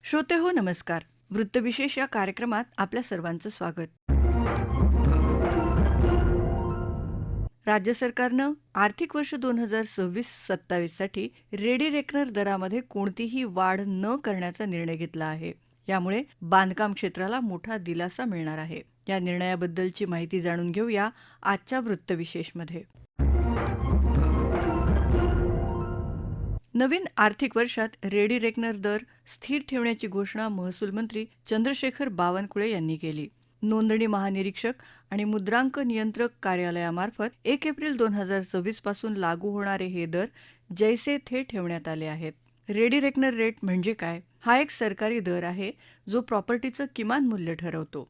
श्रोते हो नमस्कार. वृत्तविशेष या कार्यक्रमात आपल्या सर्वांचं स्वागत. राज्य सरकारनं आर्थिक वर्ष 2026-27 साठी रेडी रेकनर दरामध्ये कोणतीही वाढ न करण्याचा निर्णय घेतला आहे. यामुळे बांधकाम क्षेत्राला मोठा दिलासा मिळणार आहे. या निर्णयाबद्दलची माहिती जाणून घेऊया आजच्या वृत्तविशेषमध्ये. नवीन आर्थिक वर्षात रेडी रेकनर दर स्थिर ठेवण्याची घोषणा महसूल मंत्री चंद्रशेखर बावनकुळे यांनी केली. नोंदणी महानिरीक्षक आणि मुद्रांक नियंत्रक कार्यालयामार्फत 1 एप्रिल 2026 पासून लागू होणारे हे दर जैसे थे ठेवण्यात आले आहेत. रेडी रेकनर रेट म्हणजे काय? हा एक सरकारी दर आहे जो प्रॉपर्टीचं किमान मूल्य ठरवतो.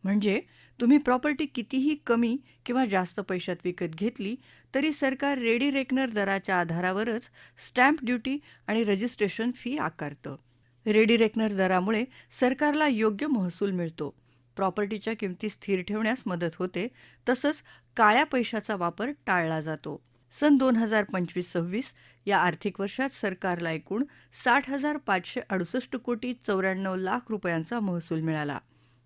म्हणजे तुम्ही प्रॉपर्टी कितीही कमी किंवा जास्त पैशात विकत घेतली तरी सरकार रेडी रेकनर दराच्या आधारावरच स्टॅम्प ड्युटी आणि रजिस्ट्रेशन फी आकारतं. रेडी रेकनर दरामुळे सरकारला योग्य महसूल मिळतो, प्रॉपर्टीच्या किमती स्थिर ठेवण्यास मदत होते, तसंच काळ्या पैशाचा वापर टाळला जातो. सन 2025-26 या आर्थिक वर्षात सरकारला एकूण 60,568 कोटी 94 लाख रुपयांचा महसूल मिळाला.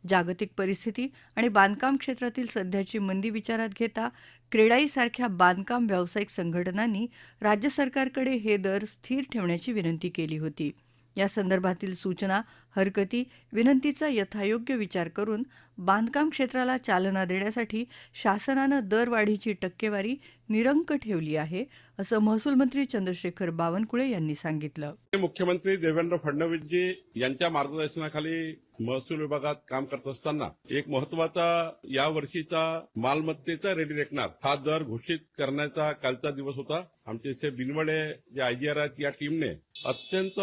जागतिक परिस्थिती आणि बांधकाम क्षेत्रातील सध्याची मंदी विचारात घेता क्रेडाईसारख्या बांधकाम व्यावसायिक संघटनांनी राज्य सरकारकडे हे दर स्थिर ठेवण्याची विनंती केली होती. या संदर्भातील सूचना, हरकती, विनंतीचा यथायोग्य विचार करून बांधकाम क्षेत्राला चालना देण्यासाठी शासनानं दरवाढीची टक्केवारी निरंक ठेवली आहे, असं महसूल मंत्री चंद्रशेखर बावनकुळे यांनी सांगितलं. मुख्यमंत्री देवेंद्र फडणवीसजी यांच्या मार्गदर्शनाखाली महसूल विभागात काम करत असताना एक महत्वाचा या वर्षीचा मालमत्तेचा रेडी रेकनर हा दर घोषित करण्याचा कालचा दिवस होता. आमचे बिनवडे जे आयजीआर आहेत या टीमने अत्यंत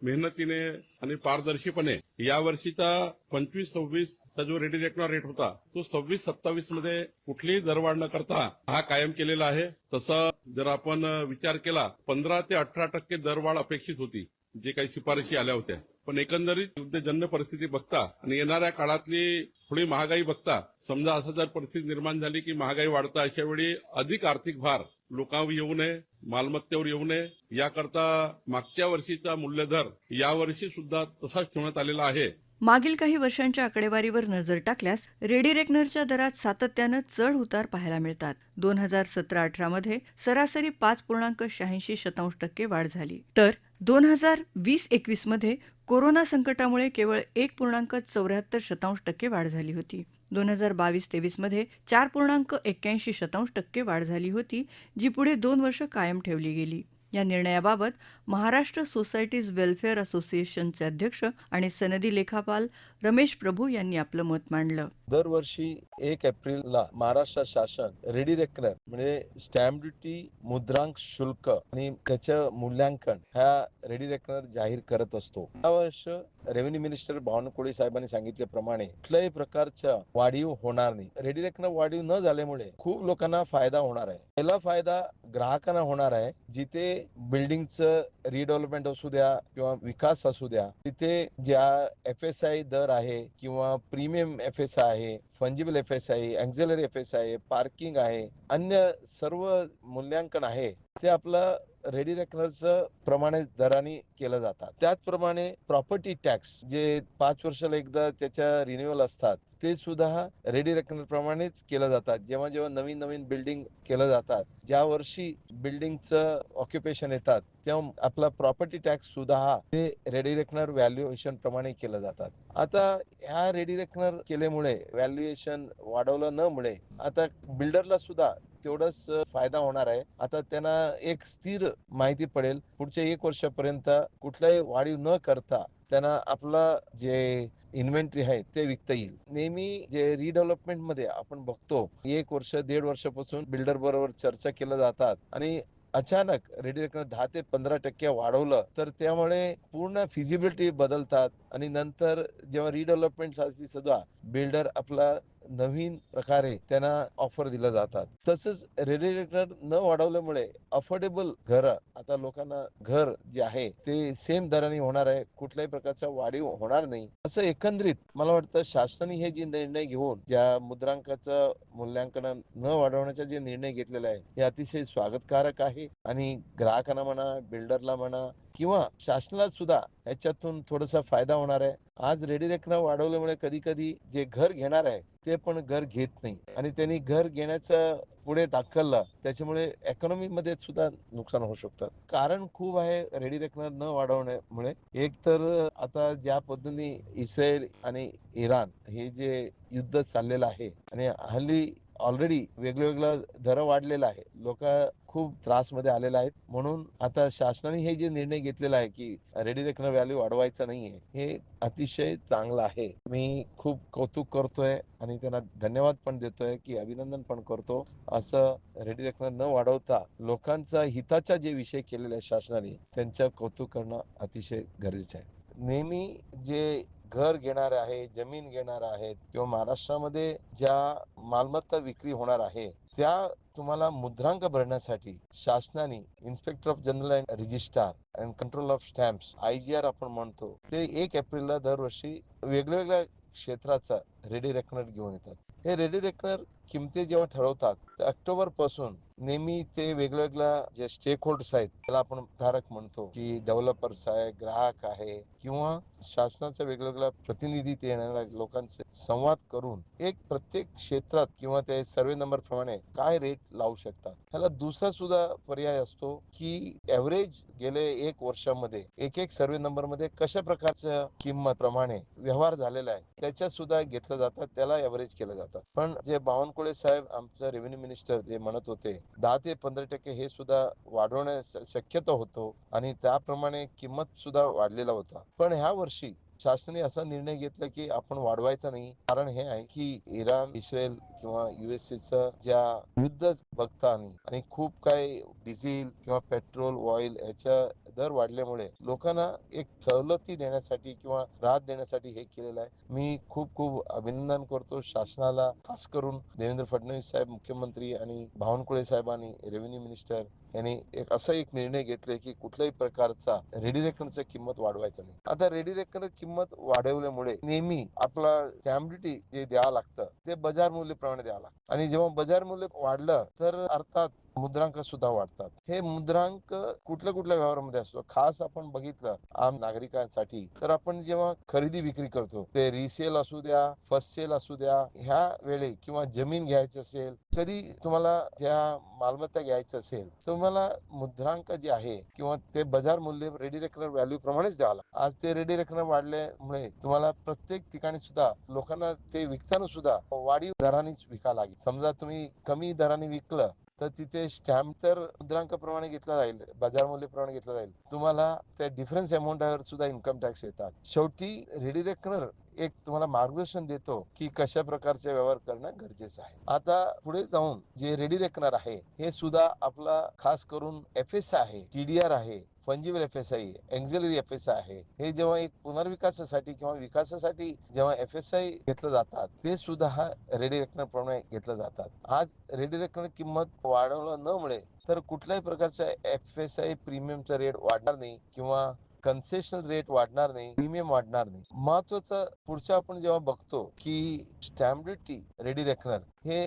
मेहनतीने आणि पारदर्शीपणे या वर्षीचा 25-26 चा जो रेडी रेकनर रेट होता तो 26-27 मध्ये कुठलीही दरवाढ न करता हा कायम केलेला आहे. तसं जर आपण विचार केला 15 ते 18% दरवाढ अपेक्षित होती, जे काही शिफारशी आल्या होत्या. पण एकंदरीत युद्धजन्य परिस्थिती बघता आणि येणाऱ्या काळातली थोडी महागाई बघता समजा असं जर परिस्थिती निर्माण झाली की महागाई वाढता, अशा वेळी अधिक आर्थिक भार लोकांवर येऊ नये, मालमत्तेवर येऊ नये याकरता मागच्या वर्षीचा मूल्यदर यावर्षी सुद्धा तसाच ठेवण्यात आलेला आहे. मागील काही वर्षांच्या आकडेवारीवर नजर टाकल्यास रेडी रेकनरच्या दरात सातत्यानं चढ उतार पाहायला मिळतात. 2017-18 मध्ये सरासरी 5.86% वाढ झाली, तर 2020-21 मध्ये कोरोना संकटामुळे केवळ 1.74% वाढ झाली होती. 2022-23 मध्ये 4.81% वाढ झाली होती, जी पुढे 2 वर्ष कायम ठेवली गेली. या निर्णयाबाबत महाराष्ट्र सोसायटीज वेलफेअर असोसिएशनचे अध्यक्ष आणि सनदी लेखापाल रमेश प्रभू यांनी आपलं मत मांडलं. दरवर्षी 1 एप्रिलला महाराष्ट्र शासन रेडी रेकनर म्हणजे स्टॅम्प ड्युटी, मुद्रांक शुल्क आणि त्याचं मूल्यांकन ह्या रेडी रेकनर जाहीर करत असतो. यावर्ष रेव्हेन्यू मिनिस्टर बावनकुळे साहेबांनी सांगितल्याप्रमाणे कुठल्याही प्रकारचा वाढीव होणार नाही. रेडी रेकनर वाढीव न झाल्यामुळे खूप लोकांना फायदा होणार आहे. पहिला फायदा ग्राहकांना होणार आहे. जिथे बिल्डिंगचं रिडेव्हलपमेंट असू द्या किंवा विकास असू द्या, तिथे ज्या FSI दर आहे किंवा प्रीमियम FSI आहे, fungible FSI, auxiliary FSI, parking आहे, अन्य सर्व मूल्यांकन आहे ते आपलं रेडी रेकनरचं प्रमाणे दराने केलं जातात. त्याचप्रमाणे प्रॉपर्टी टॅक्स जे 5 वर्षाला एकदा त्याच्या रिन्युअल असतात ते सुद्धा रेडी रेकनर प्रमाणेच केलं जातात. जेव्हा जेव्हा नवीन नवीन बिल्डिंग केलं जातात, ज्या वर्षी बिल्डिंगचं ऑक्युपेशन येतात तेव्हा आपला प्रॉपर्टी टॅक्स सुद्धा ते रेडी रेकनर व्हॅल्युएशन प्रमाणे केलं जातात. आता ह्या रेडी रेकनर केल्यामुळे व्हॅल्युएशन वाढवलं न मुळे आता बिल्डरला सुद्धा तेवढाच फायदा होणार आहे. आता त्यांना एक स्थिर माहिती पडेल, पुढच्या 1 वर्षापर्यंत कुठलाही वाढीव न करता त्यांना आपला जे इन्व्हेंटरी आहे ते विकता येईल. नेहमी जे रिडेव्हलपमेंट मध्ये आपण बघतो 1 वर्ष 1.5 वर्षापासून बिल्डर बरोबर चर्चा केल्या जातात आणि अचानक रेडी रेकनर 10 ते 15% वाढवलं तर त्यामुळे पूर्ण फिजिबिलिटी बदलतात आणि नंतर जेव्हा रिडेव्हलपमेंट साठी सुद्धा बिल्डर आपला नवीन प्रकारे त्यांना ऑफर दिल्या जातात. तसंच रेडी रेकनर न वाढवल्यामुळे अफोर्डेबल घर आता लोकांना घर जे आहे ते सेम दराने होणार आहे. कुठल्याही प्रकारचा वाढीव होणार नाही. असं एकंदरीत मला वाटतं शासनाने हे जे निर्णय घेऊन ज्या मुद्रांकाचं मूल्यांकन न वाढवण्याचा जे निर्णय घेतलेला आहे हे अतिशय स्वागतकारक आहे आणि ग्राहकांना म्हणा, बिल्डरला म्हणा किंवा शासनाला सुद्धा याच्यातून थोडासा फायदा होणार आहे. आज रेडी रेकनर वाढवल्यामुळे कधी कधी जे घर घेणार आहे ते पण घर घेत नाही आणि त्यांनी घर घेण्याचं पुढे ढकललं, त्याच्यामुळे इकॉनॉमी मध्ये सुद्धा नुकसान होऊ शकतं. कारण खूप आहे रेडी रेकनर न वाढवण्यामुळे. एक तर आता ज्या पद्धतीने इस्रायल आणि इराण हे जे युद्ध चाललेलं आहे आणि हल्ली ऑलरेडी वेगवेगळं दर वाढलेला आहे, लोक खूप त्रासमध्ये आलेले आहेत. म्हणून आता शासनाने हे जे निर्णय घेतलेला आहे की रेडी रेकनर व्हॅल्यू वाढवायचा नाहीये, हे अतिशय चांगलं आहे. मी खूप कौतुक करतोय आणि त्यांना धन्यवाद पण देतोय, की अभिनंदन पण करतो. असं रेडी रेकनर न वाढवता लोकांचा हिताचा जे विषय केलेला आहे शासनाने, त्यांचं कौतुक करणं अतिशय गरजेचं आहे. नेहमी जे घर घेणार आहे, जमीन घेणार आहेत किंवा महाराष्ट्रामध्ये ज्या मालमत्ता विक्री होणार आहे त्या तुम्हाला मुद्रांक भरण्यासाठी शासनाने inspector of general and registrar and control of stamps IGR आपण म्हणतो, ते 1 एप्रिलला दरवर्षी वेगवेगळ्या क्षेत्राचा रेडी रेकनर घेऊन येतात. हे रेडी रेकनर किमती जेव्हा ठरवतात तर ऑक्टोबर पासून नेहमी ते वेगवेगळ्या जे स्टेक होल्डर्स आहेत त्याला आपण धारक म्हणतो, की डेव्हलपर्स आहे, ग्राहक आहे किंवा शासनाच्या वेगवेगळ्या प्रतिनिधी येणाऱ्या लोकांचे संवाद करून एक प्रत्येक क्षेत्रात किंवा ते सर्वे नंबर प्रमाणे काय रेट लावू शकतात. ह्याला दुसरा सुद्धा पर्याय असतो, की एव्हरेज गेले 1 वर्षामध्ये एक सर्वे नंबर मध्ये कशा प्रकारच्या किंमत प्रमाणे व्यवहार झालेला आहे त्याच्यात सुद्धा घेतलं जातात, त्याला एव्हरेज केलं जातात. पण जे बावनकुळे साहेब आमचं रेव्हेन्यू मिनिस्टर जे म्हणत होते 10 ते 15% हे सुद्धा वाढवण्यास शक्यता होतो आणि त्याप्रमाणे किंमत सुद्धा वाढलेला होता. पण ह्या वर्षी शासनाने असा निर्णय घेतला की आपण वाढवायचा नाही. कारण हे आहे की इराण, इस्रायल किंवा USA ज्या युद्ध बघता आणि खूप काही डिझेल किंवा पेट्रोल, ऑइल याच्या दर वाढल्यामुळे लोकांना एक सवलती देण्यासाठी किंवा राहत देण्यासाठी हे केलेलं आहे. मी खूप खूप अभिनंदन करतो शासनाला, खास करून देवेंद्र फडणवीस साहेब मुख्यमंत्री आणि बावनकुळे साहेबांनी रेव्हेन्यू मिनिस्टर यांनी एक निर्णय घेतले की कुठल्याही प्रकारचा रेडी रेकनरची किंमत वाढवायचा नाही. आता रेडी रेकनर किंमत वाढवल्यामुळे नेहमी आपला स्टॅम्प ड्युटी जे द्यावं लागतं ते बाजार मूल्याप्रमाणे द्यावं लागतं आणि जेव्हा बाजार मूल्य वाढलं तर अर्थात मुद्रांक सुद्धा वाढतात. हे मुद्रांक कुठल्या कुठल्या व्यवहारामध्ये असतो, खास आपण बघितलं आम नागरिकांसाठी तर आपण जेव्हा खरेदी विक्री करतो ते रिसेल असू द्या, फर्स्ट सेल असू द्या, ह्या वेळी किंवा जमीन घ्यायची असेल, कधी तुम्हाला ज्या मालमत्ता घ्यायचं असेल तुम्हाला मुद्रांक जे आहे किंवा ते बाजार मूल्य रेडी रेकनर व्हॅल्यू प्रमाणेच द्यावं लागतं. आज ते रेडी रेकनर वाढल्यामुळे तुम्हाला प्रत्येक ठिकाणी सुद्धा लोकांना ते विकताना सुद्धा वाढीव दरानेच विकावं लागेल. समजा तुम्ही कमी दराने विकलं तर तिथे स्टॅम्प तर मुद्रांक प्रमाणे घेतला जाईल, बाजार मूल्य प्रमाणे घेतला जाईल, तुम्हाला त्या डिफरन्स अमाऊंटवर सुद्धा इन्कम टॅक्स येतात. शेवटी रेडी रेकनर एक तुम्हाला मार्गदर्शन देतो की कशा प्रकारचे व्यवहार करणं गरजेचं आहे. आता पुढे जाऊन जे रेडी रेकनर आहे हे सुद्धा आपला खास करून FSI आहे, TDR आहे, फंजिबल FSI, एक्झिलरी FSI आहे. हे जेव्हा एक पुनर्विकासासाठी किंवा विकासासाठी जेव्हा FSI घेतलं जातात ते सुद्धा हा रेडी रेकनर प्रमाणे घेतलं जातात. आज रेडी रेकनर किंमत वाढवलं न मुळे तर कुठल्याही प्रकारचा FSI प्रीमियमचा रेट वाढणार नाही किंवा कन्सेशनल रेट वाढणार नाही, प्रीमियम वाढणार नाही. महत्वाचं पुढचं आपण जेव्हा बघतो की स्टॅम्प ड्युटी रेडी रेकनर हे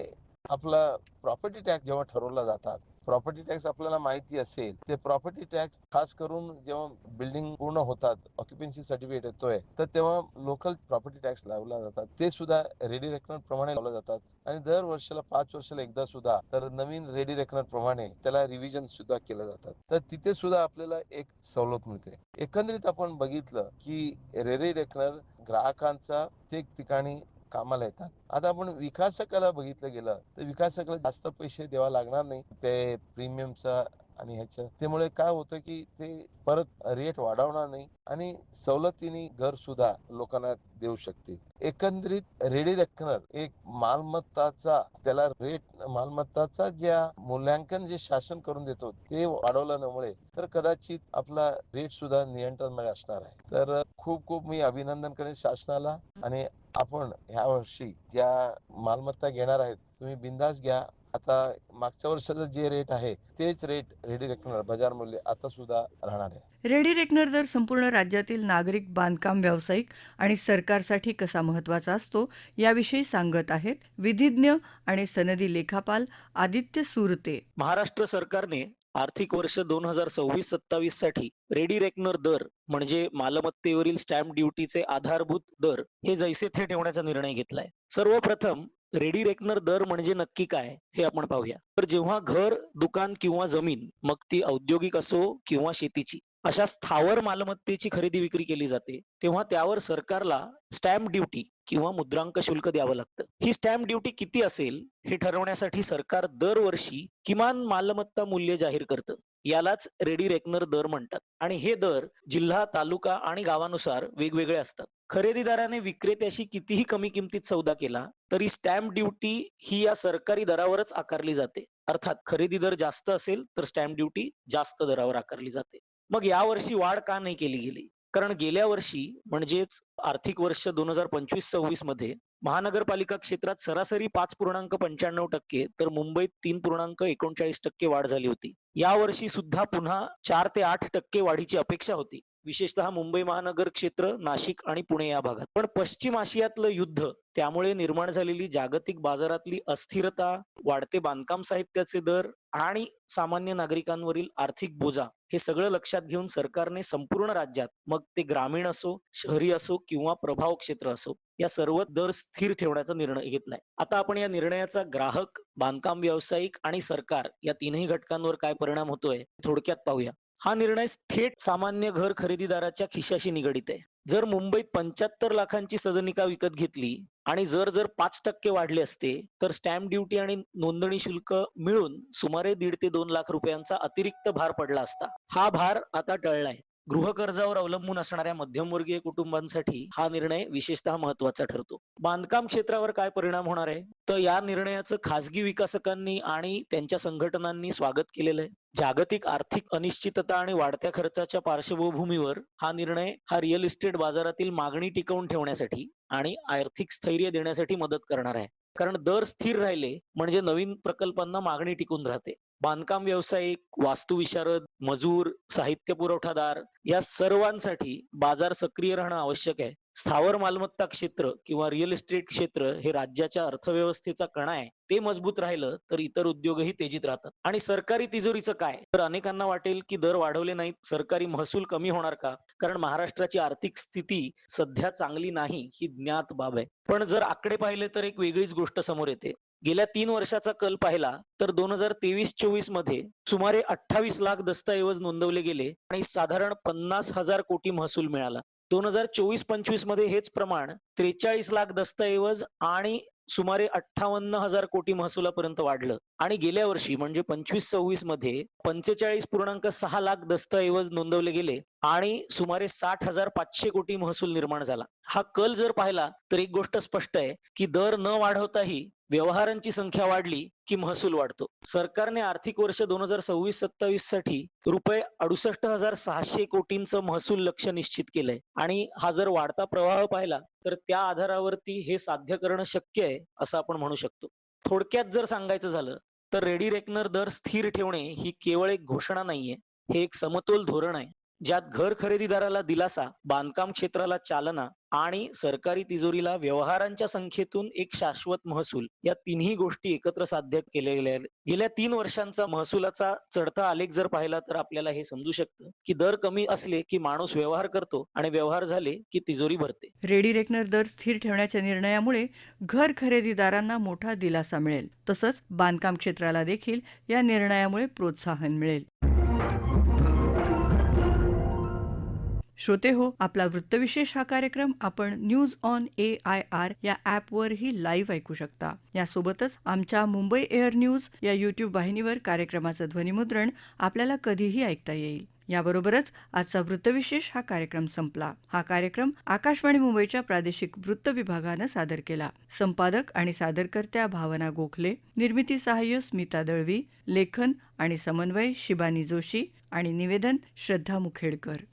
आपला प्रॉपर्टी टॅक्स जेव्हा ठरवला जातात, प्रॉपर्टी टॅक्स आपल्याला माहिती असेल, ते प्रॉपर्टी टॅक्स खास करून जेव्हा बिल्डिंग पूर्ण होतात, ऑक्युपन्सी सर्टिफिकेट येतोय तर तेव्हा लोकल प्रॉपर्टी टॅक्स लावला जातात, ते सुद्धा रेडी रेकनर प्रमाणे लावले जातात आणि दर वर्षाला 5 वर्षाला एकदा सुद्धा तर नवीन रेडी रेकनर प्रमाणे त्याला रिव्हिजन सुद्धा केलं जातात. तर तिथे सुद्धा आपल्याला एक सवलत मिळते. एकंदरीत आपण बघितलं की रेडी रेकनर ग्राहकांचा प्रत्येक ठिकाणी कामाला येतात. आता आपण विकासकाला बघितलं गेलं तर विकासकाला जास्त पैसे द्यावा लागणार नाही ते प्रीमियमचा आणि ह्याच्या, त्यामुळे काय होतं की ते परत रेट वाढवणार नाही आणि सवलतीने घर सुद्धा लोकांना देऊ शकते. एकंदरीत रेडी रेकनर एक मालमत्ताचा त्याला रेट मालमत्ताचा ज्या मूल्यांकन जे शासन करून देतो ते वाढवल्यामुळे तर कदाचित आपला रेट सुद्धा नियंत्रणामध्ये असणार आहे. तर खूप खूप मी अभिनंदन करेन शासनाला आणि आपण ह्या वर्षी ज्या मालमत्ता घेणार आहेत तुम्ही बिंदास घ्या. आता मागच्या वर्षाचं जे रेट आहे तेच रेट रेडी रेकनर बाजार मूल्य आता सुद्धा राहणार आहे. रेडी रेकनर दर संपूर्ण राज्यातील नागरिक, बांधकाम व्यावसायिक आणि सरकारसाठी कसा महत्त्वाचा असतो याविषयी सांगत आहेत विधिज्ञ आणि सनदी लेखापाल आदित्य सुरते. महाराष्ट्र सरकारने आर्थिक वर्ष 2026-27 साठी रेडी रेकनर दर म्हणजे मालमत्तेवरील स्टॅम्प ड्युटीचे आधारभूत दर हे जैसे थे ठेवण्याचा निर्णय घेतलाय. सर्वप्रथम रेडी रेकनर दर म्हणजे नक्की काय हे आपण पाहूया. तर जेव्हा घर, दुकान किंवा जमीन, मग ती औद्योगिक असो किंवा शेतीची, अशा स्थावर मालमत्तेची खरेदी विक्री केली जाते, तेव्हा त्यावर सरकारला स्टॅम्प ड्युटी किंवा मुद्रांक शुल्क द्यावं लागतं. ही स्टॅम्प ड्युटी किती असेल हे ठरवण्यासाठी सरकार दरवर्षी किमान मालमत्ता मूल्य जाहीर करतं. यालाच रेडी रेकनर दर म्हणतात आणि हे दर जिल्हा, तालुका आणि गावानुसार वेगवेगळे असतात. खरेदीदाराने विक्रेत्याशी कितीही कमी किमतीत सौदा केला तरी स्टॅम्प ड्युटी ही या सरकारी दरावरच आकारली जाते. अर्थात खरेदी दर जास्त असेल तर स्टॅम्प ड्युटी जास्त दरावर आकारली जाते. मग यावर्षी वाढ का नाही केली गेली? कारण गेल्या वर्षी म्हणजेच आर्थिक वर्ष 2025-26 मध्ये महानगरपालिका क्षेत्रात सरासरी 5.95% तर मुंबईत 3.39% वाढ झाली होती. यावर्षी सुद्धा पुन्हा 4 ते 8% वाढीची अपेक्षा होती. विशेषतः मुंबई महानगर क्षेत्र, नाशिक आणि पुणे या भागात. पण पश्चिम आशियातलं युद्ध, त्यामुळे निर्माण झालेली जागतिक बाजारातली अस्थिरता, वाढते बांधकाम साहित्याचे दर आणि सामान्य नागरिकांवरील आर्थिक बोजा हे सगळं लक्षात घेऊन सरकारने संपूर्ण राज्यात, मग ते ग्रामीण असो, शहरी असो किंवा प्रभाव क्षेत्र असो, या सर्व दर स्थिर ठेवण्याचा निर्णय घेतलाय. आता आपण या निर्णयाचा ग्राहक, बांधकाम व्यावसायिक आणि सरकार या तीनही घटकांवर काय परिणाम होतोय थोडक्यात पाहूया. हा निर्णय थेट सामान्य घर खरेदीदाराच्या खिशाशी निगडित आहे. जर मुंबईत 75 लाखांची सदनिका विकत घेतली आणि जर 5% वाढले असते तर स्टॅम्प ड्युटी आणि नोंदणी शुल्क मिळून सुमारे 1.5 ते 2 लाख रुपयांचा अतिरिक्त भार पडला असता. हा भार आता टळलाय. गृहकर्जावर अवलंबून असणाऱ्या मध्यमवर्गीय कुटुंबांसाठी हा निर्णय विशेषतः महत्वाचा ठरतो. बांधकाम क्षेत्रावर काय परिणाम होणार आहे? तर या निर्णयाचं खासगी विकासकांनी आणि त्यांच्या संघटनांनी स्वागत केलेलं आहे. जागतिक आर्थिक अनिश्चितता आणि वाढत्या खर्चाच्या पार्श्वभूमीवर हा निर्णय रिअल इस्टेट बाजारातील मागणी टिकवून ठेवण्यासाठी आणि आर्थिक स्थैर्य देण्यासाठी मदत करणार आहे. कारण दर स्थिर राहिले म्हणजे नवीन प्रकल्पांना मागणी टिकून राहते. बांधकाम व्यावसायिक, वास्तुविशारद, मजूर, साहित्य पुरवठादार या सर्वांसाठी बाजार सक्रिय राहणं आवश्यक आहे. स्थावर मालमत्ता क्षेत्र किंवा रिअल इस्टेट क्षेत्र हे राज्याच्या अर्थव्यवस्थेचा कणा आहे. ते मजबूत राहिलं तर इतर उद्योगही तेजीत राहतात. आणि सरकारी तिजोरीचं काय? तर अनेकांना वाटेल की दर वाढवले नाहीत, सरकारी महसूल कमी होणार का? कारण महाराष्ट्राची आर्थिक स्थिती सध्या चांगली नाही ही ज्ञात बाब आहे. पण जर आकडे पाहिले तर एक वेगळीच गोष्ट समोर येते. गेल्या 3 वर्षाचा कल पाहिला तर 2023-24 मध्ये सुमारे 28 लाख दस्तऐवज नोंदवले गेले आणि साधारण 50,000 कोटी महसूल मिळाला. 2024-25 मध्ये हेच प्रमाण 43 लाख दस्तऐवज आणि सुमारे 58,000 कोटी महसुलापर्यंत वाढलं. आणि गेल्या वर्षी म्हणजे 25-26 मध्ये 45.6 लाख दस्तऐवज नोंदवले गेले आणि सुमारे 60,500 कोटी महसूल निर्माण झाला. हा कल जर पाहिला तर एक गोष्ट स्पष्ट आहे की दर न वाढवताही व्यवहारांची संख्या वाढली की महसूल वाढतो. सरकारने आर्थिक वर्ष 2026-27 साठी रुपये 68,600 कोटींचं महसूल लक्ष्य निश्चित केलंय आणि हा जर वाढता प्रवाह पाहिला तर त्या आधारावरती हे साध्य करणं शक्य आहे असं आपण म्हणू शकतो. थोडक्यात जर सांगायचं झालं तर रेडी रेकनर दर स्थिर ठेवणे ही केवळ एक घोषणा नाहीये, हे एक समतोल धोरण आहे ज्यात घर खरेदीदाराला दिलासा, बांधकाम क्षेत्राला चालना आणि सरकारी तिजोरीला व्यवहारांच्या संख्येतून एक शाश्वत महसूल, या तिन्ही गोष्टी एकत्र साध्य केलेल्या आहेत. गेल्या 3 वर्षांचा महसुलाचा चढता आलेख जर पाहिला तर आपल्याला हे समजू शकतं की दर कमी असले की माणूस व्यवहार करतो आणि व्यवहार झाले की तिजोरी भरते. रेडी रेकनर दर स्थिर ठेवण्याच्या निर्णयामुळे घर खरेदीदारांना मोठा दिलासा मिळेल. तसंच बांधकाम क्षेत्राला देखील या निर्णयामुळे प्रोत्साहन मिळेल. श्रोते हो, आपला वृत्तविशेष हा कार्यक्रम आपण न्यूज ऑन AIR या ॲपवरही लाईव्ह ऐकू शकता. यासोबतच आमच्या मुंबई एअर न्यूज या यूट्यूब वाहिनीवर कार्यक्रमाचं ध्वनिमुद्रण आपल्याला कधीही ऐकता येईल. याबरोबरच आजचा वृत्तविशेष हा कार्यक्रम संपला. हा कार्यक्रम आकाशवाणी मुंबईच्या प्रादेशिक वृत्त विभागानं सादर केला. संपादक आणि सादरकर्त्या भावना गोखले, निर्मिती सहाय्य स्मिता दळवी, लेखन आणि समन्वय शिबानी जोशी आणि निवेदन श्रद्धा मुखेडकर.